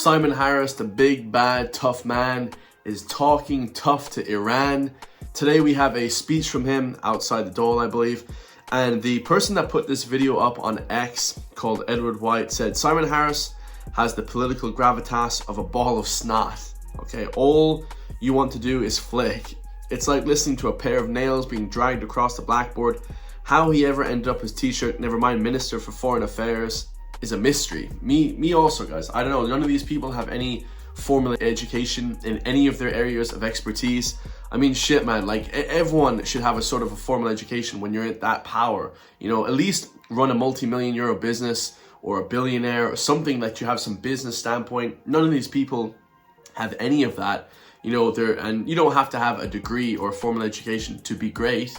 Simon Harris, the big, bad, tough man, is talking tough to Iran. Today we have a speech from him outside the door, I believe. And the person that put this video up on X, called Edward White, said Simon Harris has the political gravitas of a ball of snot. Okay, all you want to do is flick. It's like listening to a pair of nails being dragged across the blackboard. How he ever ended up his t-shirt, never mind Minister for Foreign Affairs, is a mystery. Me also, guys. I don't know. None of these people have any formal education in any of their areas of expertise. I mean, shit, man. Like, everyone should have a sort of a formal education when you're at that power. You know, at least run a multi-million euro business or a billionaire or something that you have some business standpoint. None of these people have any of that. You know, and you don't have to have a degree or a formal education to be great.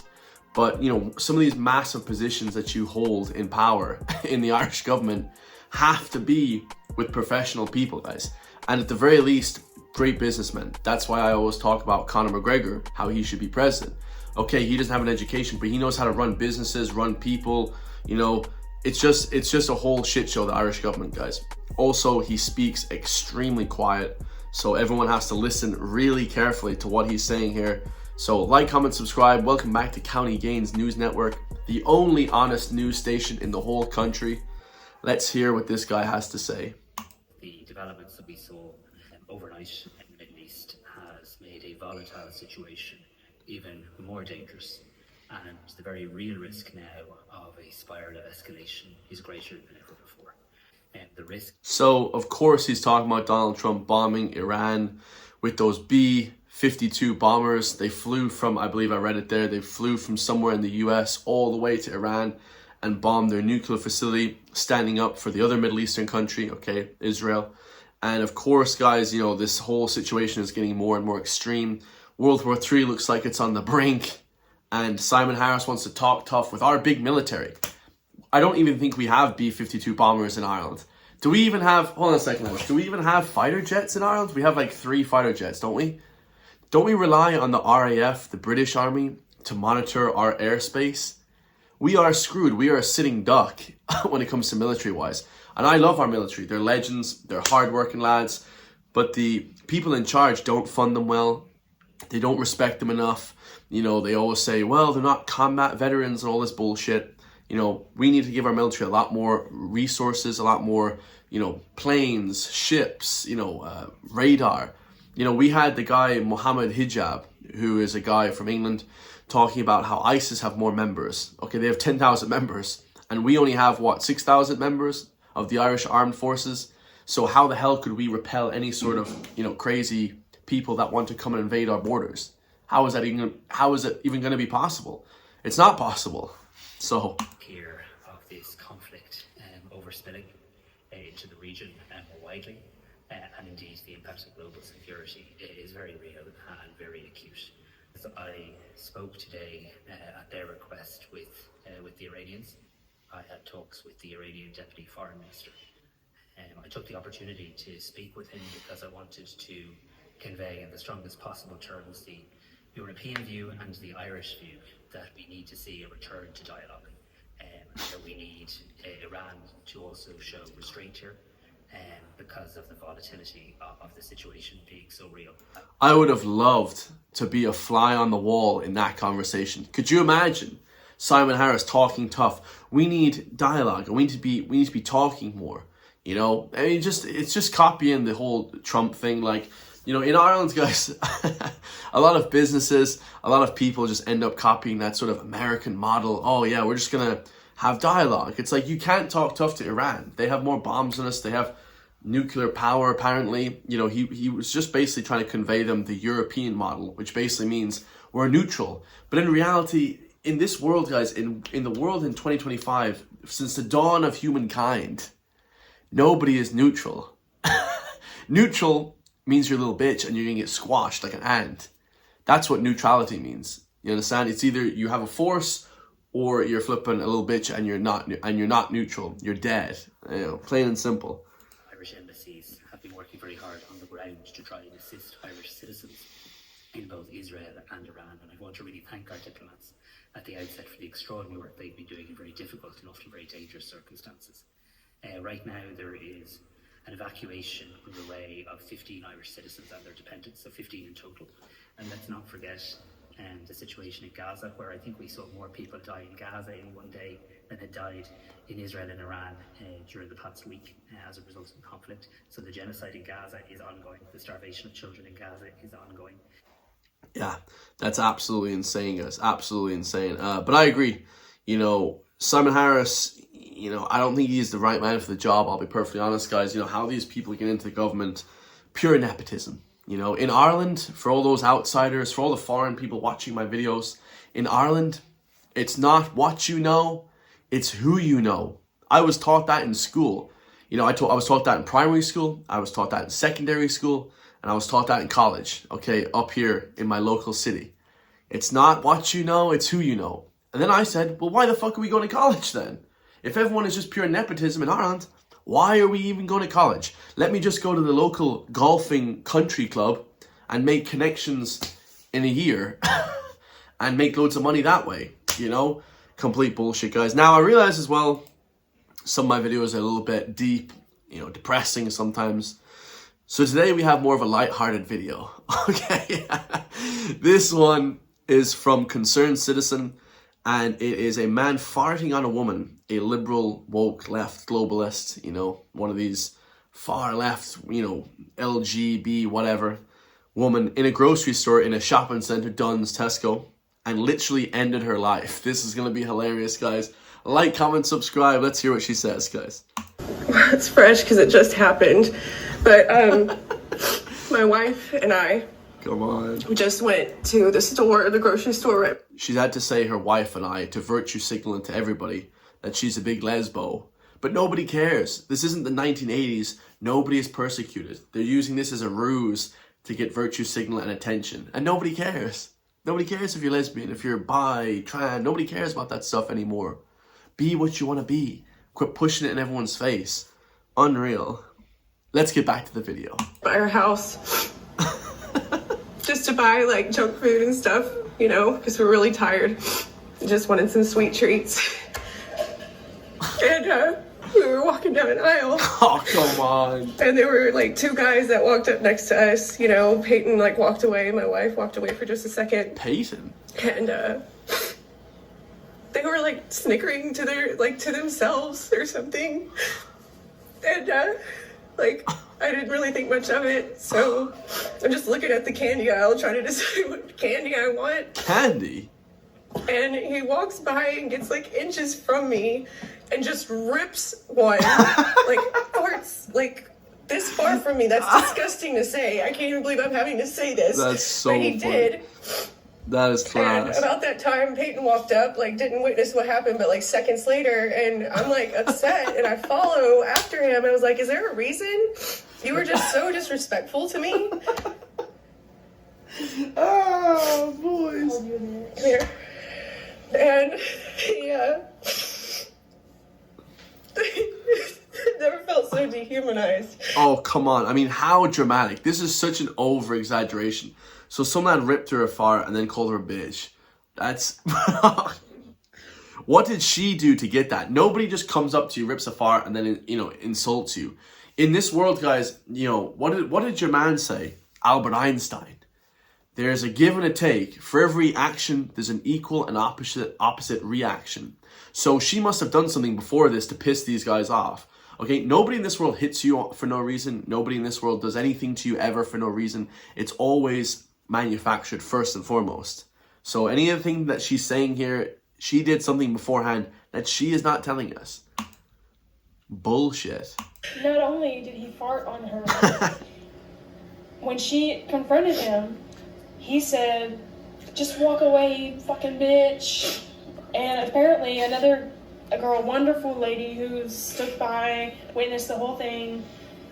But, you know, some of these massive positions that you hold in power in the Irish government have to be with professional people, guys. And at the very least, great businessmen. That's why I always talk about Conor McGregor, how he should be president. Okay, he doesn't have an education, but he knows how to run businesses, run people. You know, it's just a whole shit show, the Irish government, guys. Also, he speaks extremely quiet, so everyone has to listen really carefully to what he's saying here. So like, comment, subscribe. Welcome back to County Gains News Network, the only honest news station in the whole country. Let's hear what this guy has to say. The developments that we saw overnight in the Middle East has made a volatile situation even more dangerous, and the very real risk now of a spiral of escalation is greater than ever before. And the risk... So, of course, he's talking about Donald Trump bombing Iran with those B-52 bombers. They flew from, I believe I read it there, they flew from somewhere in the US all the way to Iran and bombed their nuclear facility, standing up for the other Middle Eastern country, okay, Israel. And of course, guys, you know, this whole situation is getting more and more extreme. World War III looks like it's on the brink, and Simon Harris wants to talk tough with our big military. I don't even think we have B-52 bombers in Ireland. Do we even have, hold on a second, do we even have fighter jets in Ireland? We have like 3 fighter jets, don't we? Don't we rely on the RAF, the British Army, to monitor our airspace? We are screwed. We are a sitting duck when it comes to military-wise. And I love our military. They're legends. They're hard-working lads. But the people in charge don't fund them well. They don't respect them enough. You know, they always say, well, they're not combat veterans and all this bullshit. You know, we need to give our military a lot more resources, a lot more, you know, planes, ships, you know, radar. You know, we had the guy, Mohammed Hijab, who is a guy from England, talking about how ISIS have more members. Okay, they have 10,000 members, and we only have, what, 6,000 members of the Irish Armed Forces? So how the hell could we repel any sort of, you know, crazy people that want to come and invade our borders? How is it even going to be possible? It's not possible. So... Here of this conflict overspilling into the region more widely. And indeed, the impact of global security is very real and very acute. So I spoke today at their request with the Iranians. I had talks with the Iranian Deputy Foreign Minister. I took the opportunity to speak with him because I wanted to convey in the strongest possible terms the European view and the Irish view that we need to see a return to dialogue. That we need Iran to also show restraint here. Because of the volatility of the situation being so real. I would have loved to be a fly on the wall in that conversation. Could you imagine Simon Harris talking tough? We need dialogue, and we need to be talking more. You know, I mean, it's just copying the whole Trump thing. Like, you know, in Ireland, guys, a lot of businesses, a lot of people just end up copying that sort of American model. Oh yeah, we're just gonna have dialogue. It's like, you can't talk tough to Iran. They have more bombs than us. They have nuclear power, apparently. You know, he was just basically trying to convey them the European model, which basically means we're neutral. But in reality, in this world, guys, in the world in 2025, since the dawn of humankind, nobody is neutral. Neutral means you're a little bitch and you're gonna get squashed like an ant. That's what neutrality means. You understand? It's either you have a force or you're flipping a little bitch and you're not neutral. You're dead. You know, plain and simple. Irish embassies have been working very hard on the ground to try and assist Irish citizens in both Israel and Iran, and I want to really thank our diplomats at the outset for the extraordinary work they've been doing in very difficult and often very dangerous circumstances. Right now there is an evacuation underway of 15 Irish citizens and their dependents, so 15 in total. And let's not forget the situation in Gaza, where I think we saw more people die in Gaza in one day than had died in Israel and Iran during the past week as a result of the conflict. So the genocide in Gaza is ongoing. The starvation of children in Gaza is ongoing. Yeah, that's absolutely insane, guys. Absolutely insane. But I agree. You know, Simon Harris, you know, I don't think he's the right man for the job. I'll be perfectly honest, guys. You know, how these people get into the government, pure nepotism. You know, in Ireland, for all those outsiders, for all the foreign people watching my videos, in Ireland, it's not what you know, it's who you know. I was taught that in school. You know, I was taught that in primary school, I was taught that in secondary school, and I was taught that in college, okay, up here in my local city. It's not what you know, it's who you know. And then I said, well, why the fuck are we going to college then? If everyone is just pure nepotism in Ireland, why are we even going to college? Let me just go to the local golfing country club and make connections in a year and make loads of money that way, you know? Complete bullshit, guys. Now, I realize as well, some of my videos are a little bit deep, you know, depressing sometimes. So today we have more of a light-hearted video, okay? This one is from Concerned Citizen, and it is a man farting on a woman, a liberal, woke, left, globalist, you know, one of these far left, you know, LGB, whatever, woman in a grocery store in a shopping centre, Dunn's, Tesco, and literally ended her life. This is going to be hilarious, guys. Like, comment, subscribe. Let's hear what she says, guys. It's fresh because it just happened. But my wife and I just went to the store, the grocery store. Right? She's had to say her wife and I to virtue signaling to everybody that she's a big lesbo. But nobody cares. This isn't the 1980s. Nobody is persecuted. They're using this as a ruse to get virtue signal and attention. And nobody cares. Nobody cares if you're lesbian, if you're bi, trans. Nobody cares about that stuff anymore. Be what you want to be. Quit pushing it in everyone's face. Unreal. Let's get back to the video. By our house. Just to buy like junk food and stuff, you know, because we're really tired. Just wanted some sweet treats. And we were walking down an aisle. Oh, come on. And there were like two guys that walked up next to us, you know. Peyton like walked away. My wife walked away for just a second. Peyton? And they were like snickering to their, like to themselves or something. And like, I didn't really think much of it. So I'm just looking at the candy aisle trying to decide what candy I want. Candy? And he walks by and gets like inches from me and just rips one. Like, farts like this far from me. That's disgusting to say. I can't even believe I'm having to say this. That's so But he funny. did. That is class. And about that time, Peyton walked up, like, didn't witness what happened, but, like, seconds later, and I'm, like, upset, and I follow after him. I was like, is there a reason? You were just so disrespectful to me. Oh, boys. Come here. And, yeah. Never felt so dehumanized. Oh, come on. I mean, how dramatic. This is such an over-exaggeration. So some man ripped her a fart and then called her a bitch. That's... What did she do to get that? Nobody just comes up to you, rips a fart, and then, you know, insults you. In this world, guys, you know, what did your man say? Albert Einstein. There's a give and a take. For every action, there's an equal and opposite reaction. So she must have done something before this to piss these guys off. Okay, nobody in this world hits you for no reason. Nobody in this world does anything to you ever for no reason. It's always manufactured first and foremost. So anything that she's saying here, she did something beforehand that she is not telling us. Bullshit. Not only did he fart on her, when she confronted him, he said, just walk away, you fucking bitch. And apparently a wonderful lady who stood by, witnessed the whole thing,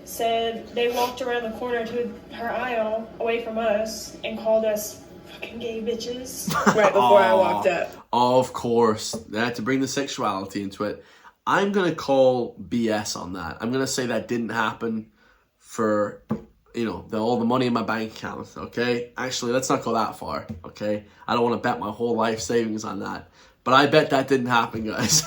said they walked around the corner to her aisle away from us and called us fucking gay bitches. Right before I walked up. Of course. They had to bring the sexuality into it. I'm going to call BS on that. I'm going to say that didn't happen for, you know, all the money in my bank account, okay? Actually, let's not go that far, okay? I don't want to bet my whole life savings on that. But I bet that didn't happen, guys.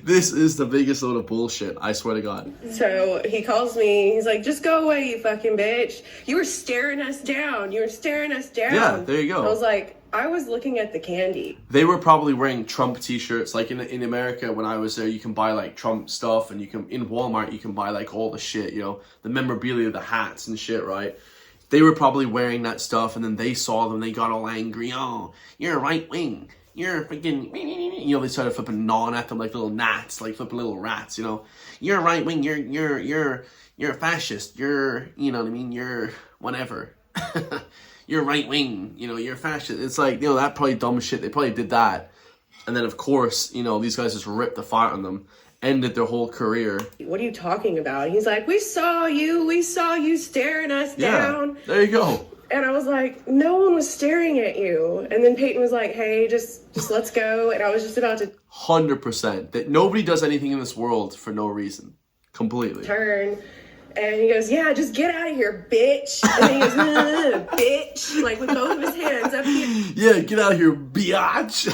This is the biggest load of bullshit, I swear to God. So he calls me, he's like, just go away, you fucking bitch. You were staring us down. You were staring us down. Yeah, there you go. I was like, I was looking at the candy. They were probably wearing Trump t-shirts. Like in America, when I was there, you can buy like Trump stuff, and you can, in Walmart, you can buy like all the shit, you know, the memorabilia, the hats and shit, right? They were probably wearing that stuff, and then they saw them, they got all angry. Oh, you're a right wing. You're freaking, you know, they started flipping gnawing at them like little gnats, like flipping little rats, you know. You're right wing, you're a fascist, you're, you know what I mean, you're whatever. You're right wing, you know, you're a fascist. It's like, you know, that probably dumb shit, they probably did that. And then of course, you know, these guys just ripped the fire on them, ended their whole career. What are you talking about? He's like, we saw you staring us down. There you go. And I was like, no one was staring at you. And then Peyton was like, hey, just let's go. And I was just about to 100%. That nobody does anything in this world for no reason. Completely. turn. And he goes, yeah, just get out of here, bitch. And then he goes, bitch, like with both of his hands up here. Yeah, get out of here, biatch.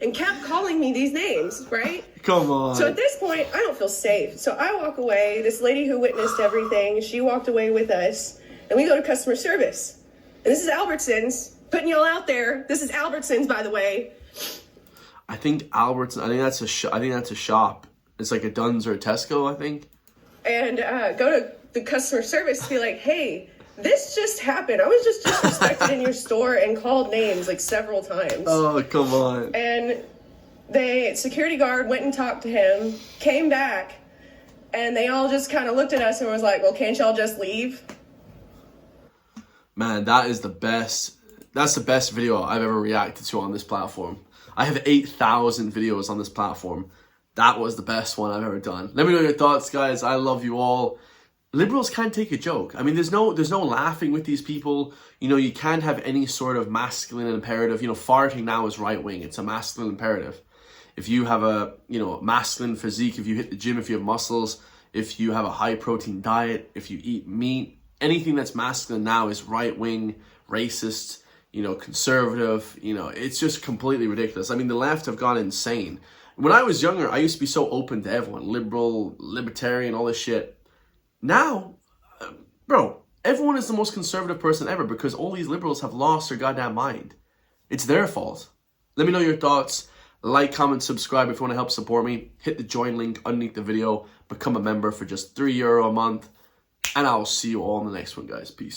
And kept calling me these names, right? Come on. So at this point, I don't feel safe. So I walk away. This lady who witnessed everything, she walked away with us. And we go to customer service. And this is Albertsons. Putting y'all out there. This is Albertsons, by the way. I think Albertsons, I think that's a shop. It's like a Dunn's or a Tesco, I think. And go to the customer service to be like, hey, this just happened. I was just disrespected in your store and called names like several times. Oh, come on. And the security guard went and talked to him, came back, and they all just kind of looked at us and was like, well, can't y'all just leave? Man, that is the best. That's the best video I've ever reacted to on this platform. I have 8,000 videos on this platform. That was the best one I've ever done. Let me know your thoughts, guys. I love you all. Liberals can't take a joke. I mean, there's no laughing with these people. You know, you can't have any sort of masculine imperative. You know, farting now is right wing. It's a masculine imperative. If you have a, you know, masculine physique, if you hit the gym, if you have muscles, if you have a high protein diet, if you eat meat, anything that's masculine now is right wing, racist, you know, conservative. You know, it's just completely ridiculous. I mean, the left have gone insane. When I was younger, I used to be so open to everyone, liberal, libertarian, all this shit. Now, bro, everyone is the most conservative person ever because all these liberals have lost their goddamn mind. It's their fault. Let me know your thoughts. Like, comment, subscribe if you want to help support me. Hit the join link underneath the video. Become a member for just €3 a month. And I'll see you all in the next one, guys. Peace.